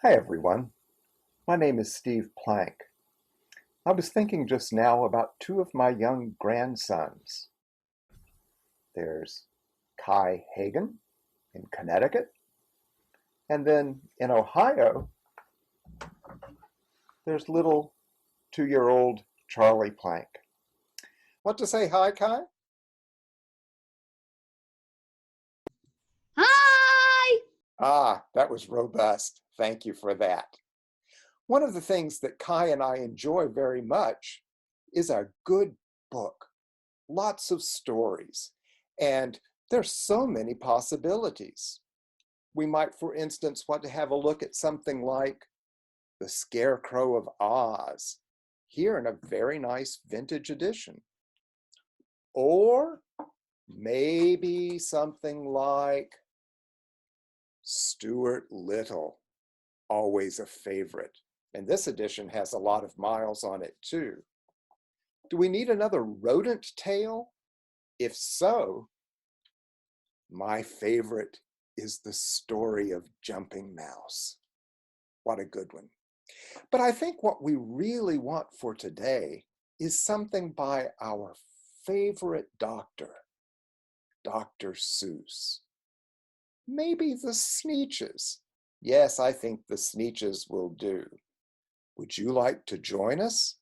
Hi everyone, my name is Steve Plank. I was thinking just now about two of my young grandsons. There's Kai Hagen in Connecticut, and then in Ohio, there's little 2-year-old Charlie Plank. Want to say hi, Kai? Hi! That was robust. Thank you for that. One of the things that Kai and I enjoy very much is a good book. Lots of stories. And there's so many possibilities. We might, for instance, want to have a look at something like The Scarecrow of Oz, here in a very nice vintage edition. Or maybe something like Stuart Little, always a favorite. And this edition has a lot of miles on it too. Do we need another rodent tale? If so, my favorite is The Story of Jumping Mouse. What a good one. But I think what we really want for today is something by our favorite doctor, Dr. Seuss. Maybe the Sneetches. Yes, I think the Sneetches will do. Would you like to join us?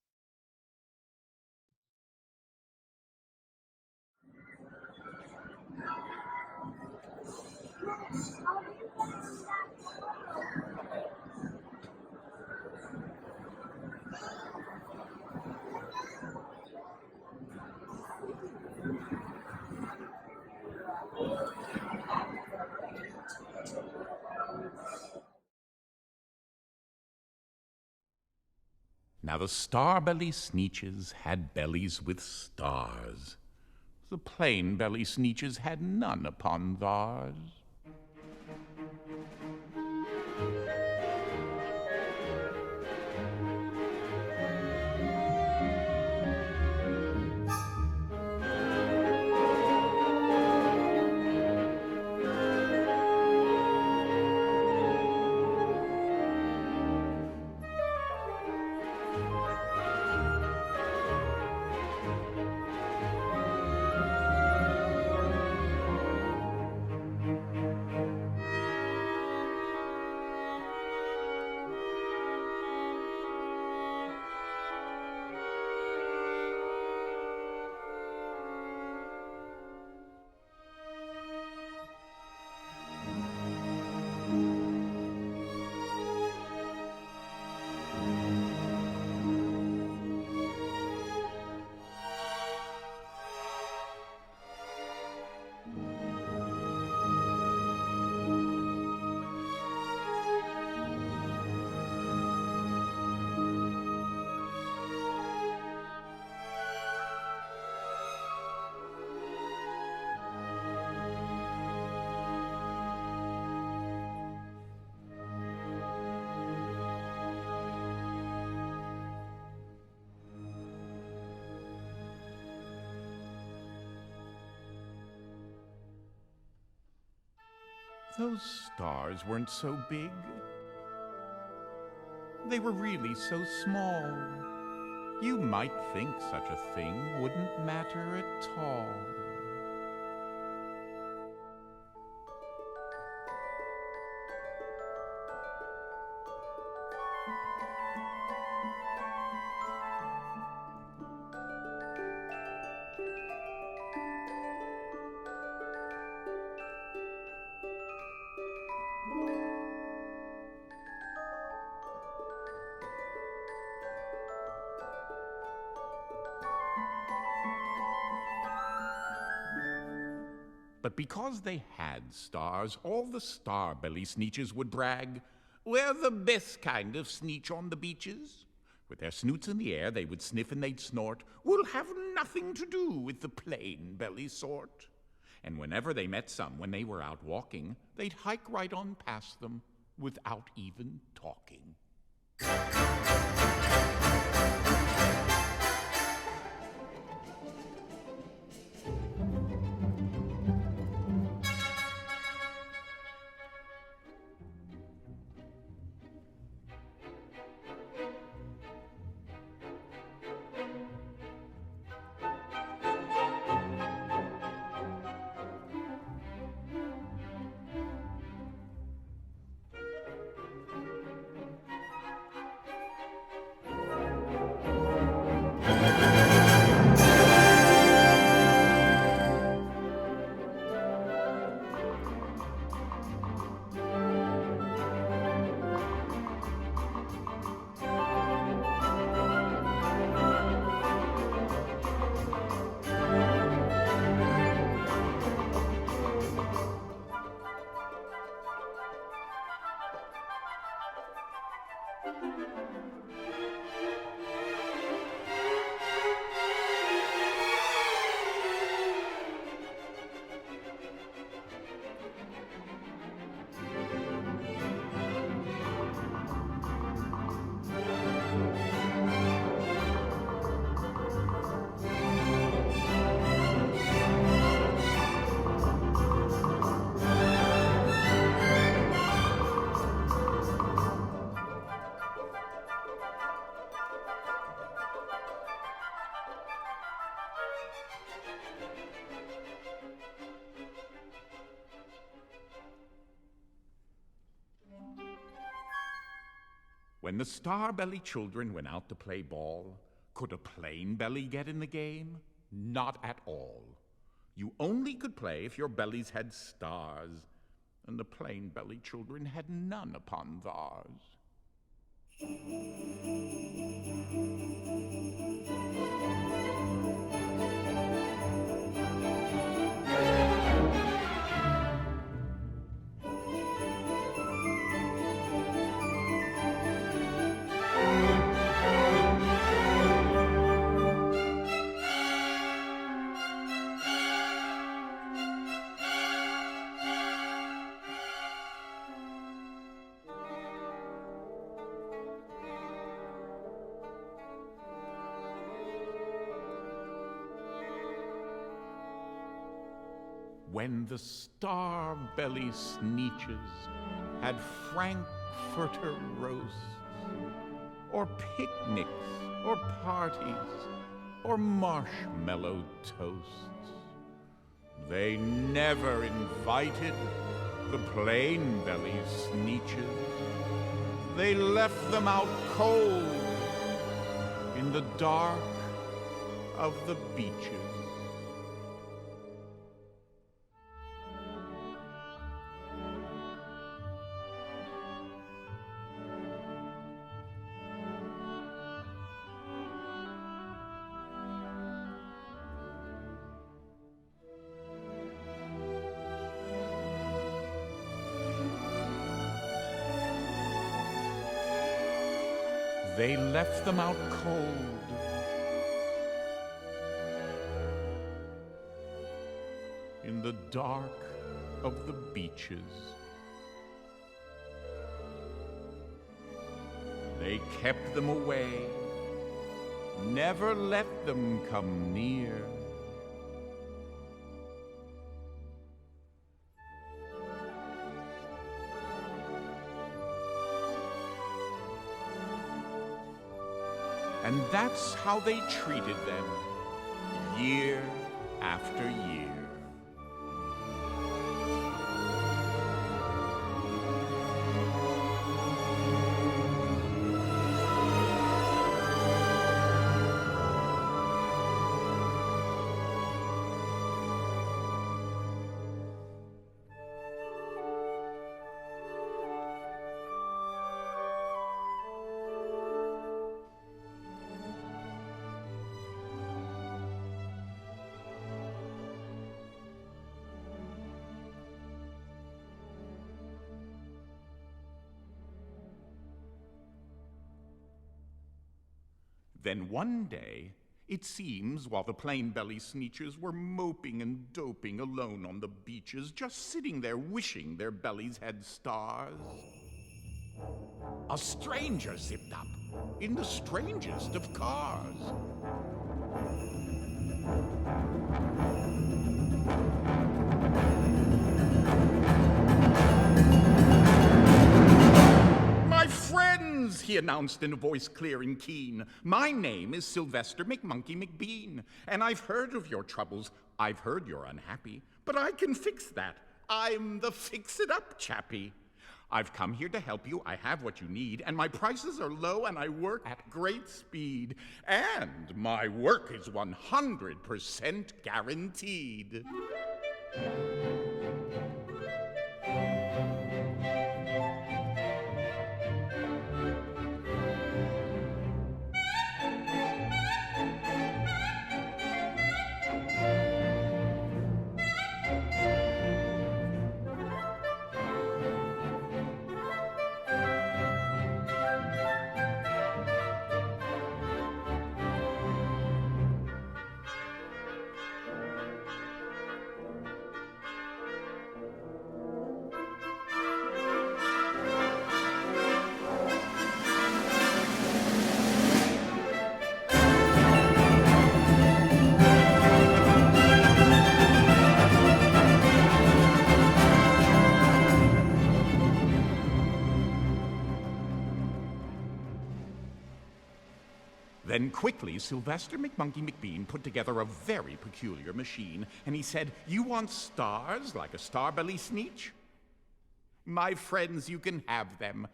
Now the star-belly Sneetches had bellies with stars. The plain-belly Sneetches had none upon theirs. Those stars weren't so big. They were really so small. You might think such a thing wouldn't matter at all. But because they had stars, all the star-belly Sneetches would brag, "We're the best kind of Sneetch on the beaches." With their snoots in the air, they would sniff and they'd snort, "We'll have nothing to do with the plain-belly sort." And whenever they met some when they were out walking, they'd hike right on past them without even talking. When the star-belly children went out to play ball, could a plain belly get in the game? Not at all. You only could play if your bellies had stars, and the plain belly children had none upon theirs. When the star-belly Sneetches had Frankfurter roasts, or picnics, or parties, or marshmallow toasts, they never invited the plain-belly Sneetches. They left them out cold in the dark of the beaches. They left them out cold in the dark of the beaches. They kept them away, never let them come near. And that's how they treated them, year after year. Then one day, it seems, while the plain-belly Sneetches were moping and doping alone on the beaches, just sitting there wishing their bellies had stars, a stranger zipped up in the strangest of cars. "My friends," he announced in a voice clear and keen, "my name is Sylvester McMonkey McBean, and I've heard of your troubles. I've heard you're unhappy, but I can fix that. I'm the fix-it-up chappie. I've come here to help you. I have what you need, and my prices are low, and I work at great speed. And my work is 100% guaranteed." Then quickly, Sylvester McMonkey McBean put together a very peculiar machine, and he said, "You want stars like a star-belly Sneetch? My friends, you can have them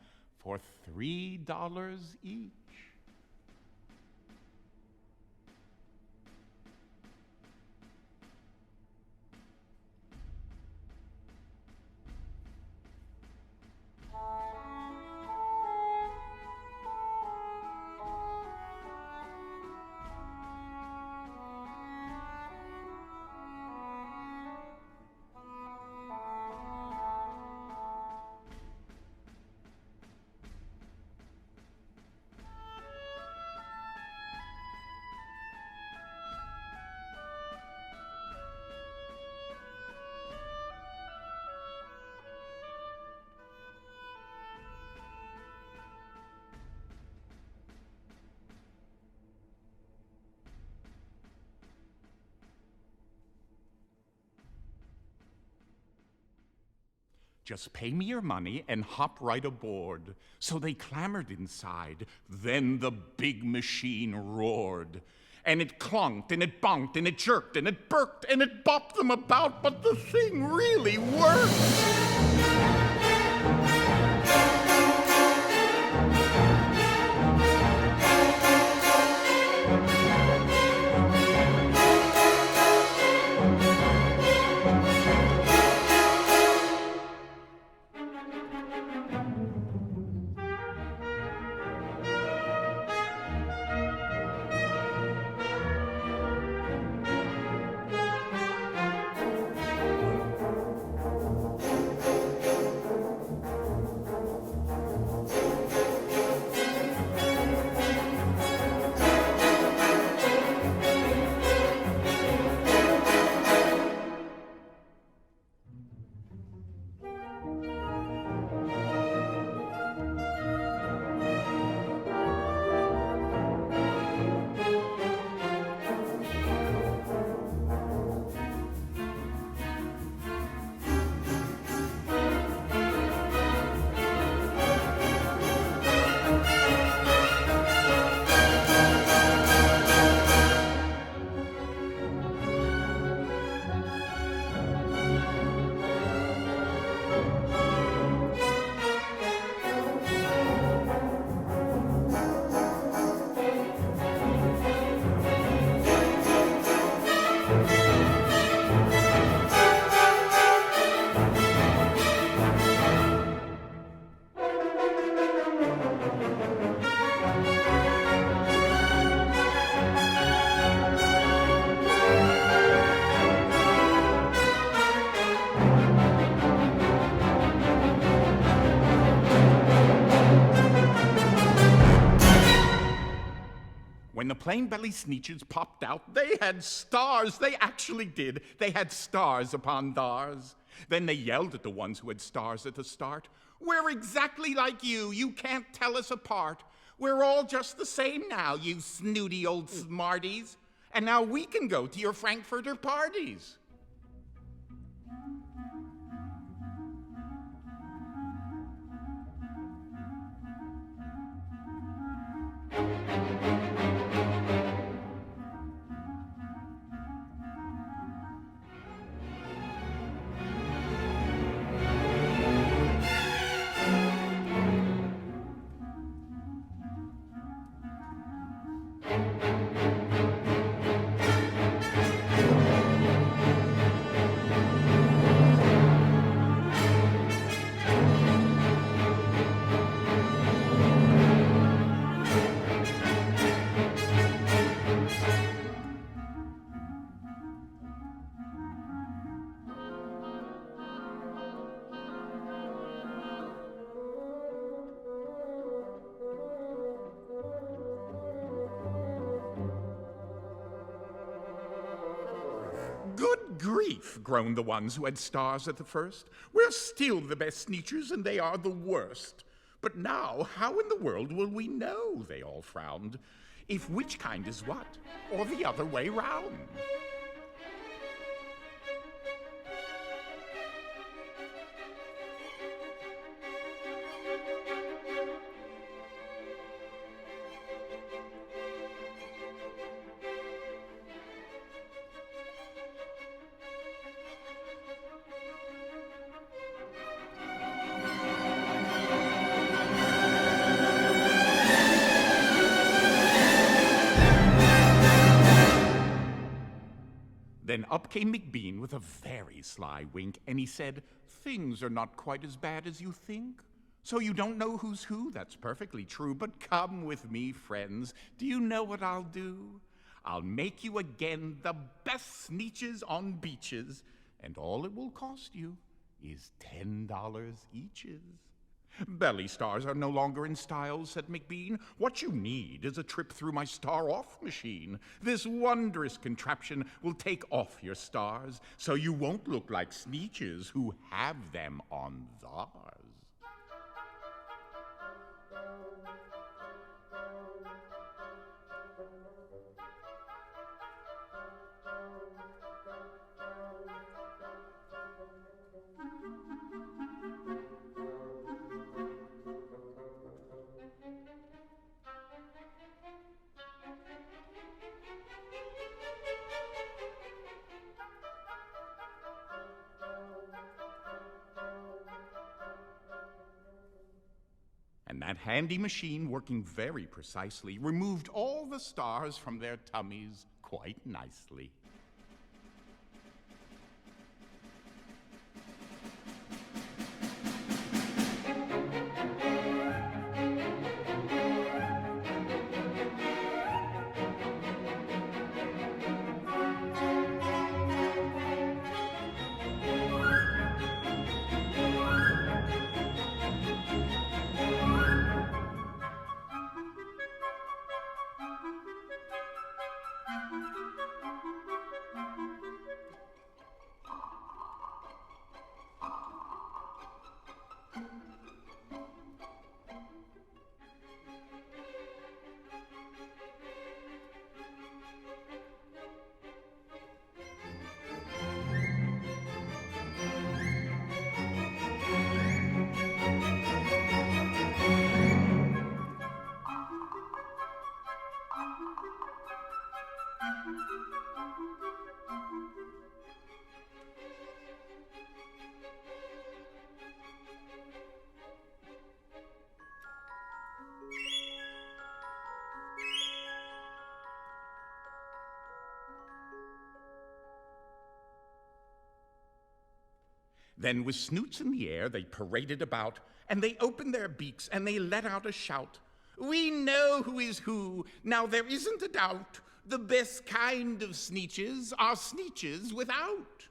for $3 each. Just pay me your money and hop right aboard. So they clamored inside. Then the big machine roared. And it clunked, and it bonked, and it jerked, and it burked, and it bopped them about, but the thing really worked. When the plain-belly Sneetches popped out, they had stars. They actually did. They had stars upon thars. Then they yelled at the ones who had stars at the start. We're exactly like you. You can't tell us apart. We're all just the same now, you snooty old smarties. And now we can go to your Frankfurter parties. Good grief, groaned the ones who had stars at the first. We're still the best Sneetches, and they are the worst. But now, how in the world will we know, they all frowned, if which kind is what, or the other way round? Then up came McBean with a very sly wink, and he said, "Things are not quite as bad as you think. So you don't know who's who? That's perfectly true, but come with me, friends. Do you know what I'll do? I'll make you again the best Sneetches on beaches, and all it will cost you is $10 eaches." "Belly stars are no longer in style," said McBean. "What you need is a trip through my star-off machine. This wondrous contraption will take off your stars, so you won't look like Sneetches who have them on theirs." And that handy machine, working very precisely, removed all the stars from their tummies quite nicely. Then with snoots in the air they paraded about, and they opened their beaks and they let out a shout. "We know who is who, now there isn't a doubt. The best kind of Sneetches are Sneetches without."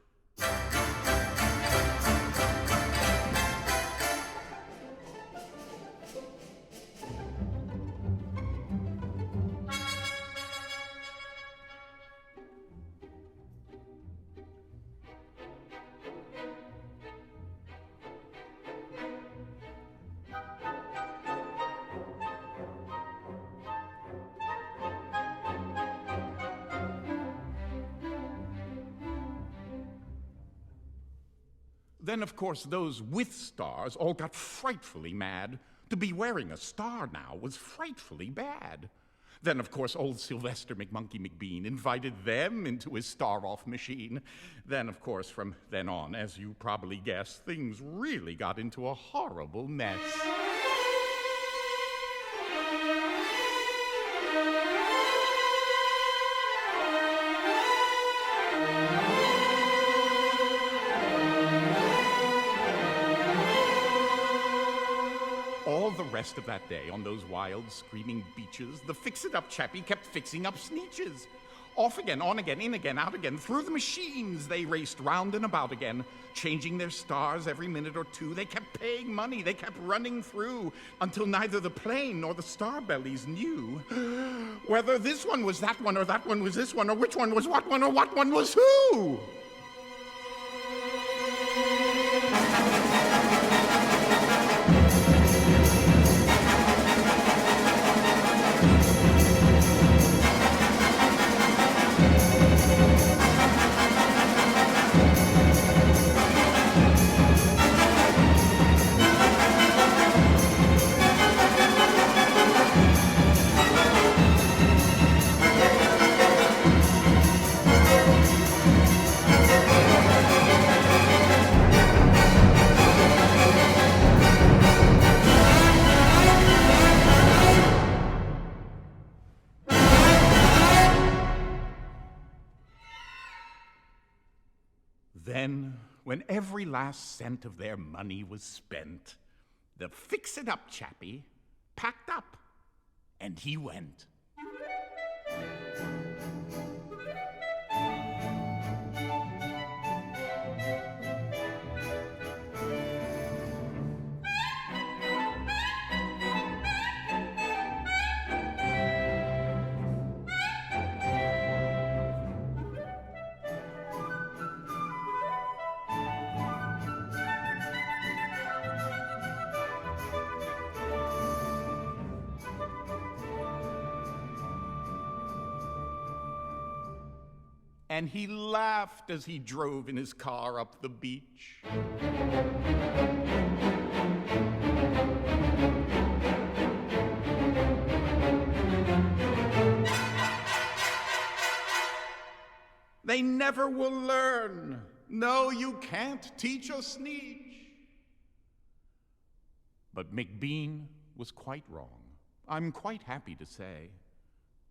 Then, of course, those with stars all got frightfully mad. To be wearing a star now was frightfully bad. Then, of course, old Sylvester McMonkey McBean invited them into his star-off machine. Then, of course, from then on, as you probably guessed, things really got into a horrible mess. The rest of that day on those wild, screaming beaches, the fix-it-up chappie kept fixing up Sneetches. Off again, on again, in again, out again, through the machines they raced round and about again, changing their stars every minute or two. They kept paying money, they kept running through, until neither the plane nor the star bellies knew whether this one was that one, or that one was this one, or which one was what one, or what one was who. then, when every last cent of their money was spent, the fix-it-up chappie packed up, and he went. And he laughed as he drove in his car up the beach. They never will learn. No, you can't teach a Sneetch. But McBean was quite wrong. I'm quite happy to say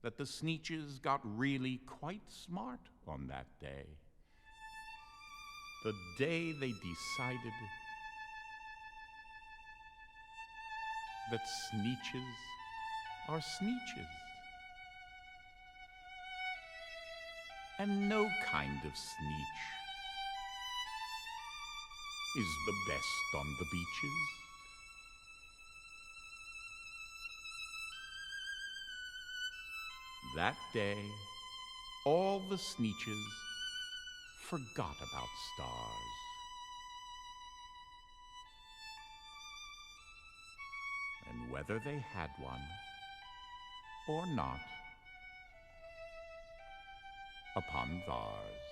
that the Sneetches got really quite smart on that day. The day they decided that Sneetches are Sneetches. And no kind of Sneetch is the best on the beaches. That day, all the Sneetches forgot about stars. And whether they had one or not, upon thars.